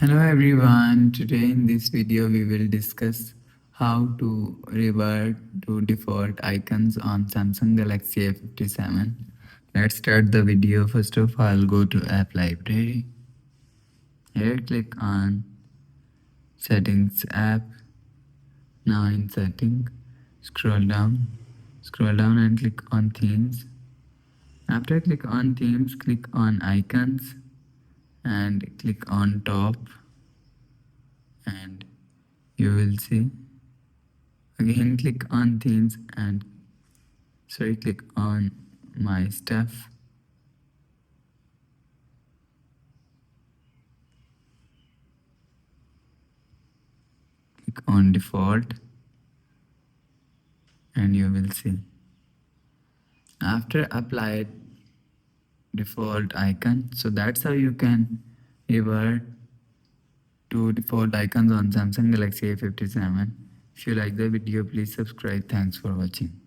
Hello everyone, today in this video we will discuss how to revert to default icons on Samsung Galaxy A57. Let's start the video. First of all, go to App Library. Here click on Settings app. Now in Setting, scroll down and click on Themes. After click on Themes, click on Icons and click on Top, and you will see. Again click on Themes and click on My Stuff. Click on Default and you will see. After applied default icon, so that's how you can revert to default icons on Samsung Galaxy A57. If you like the video, please subscribe. Thanks for watching.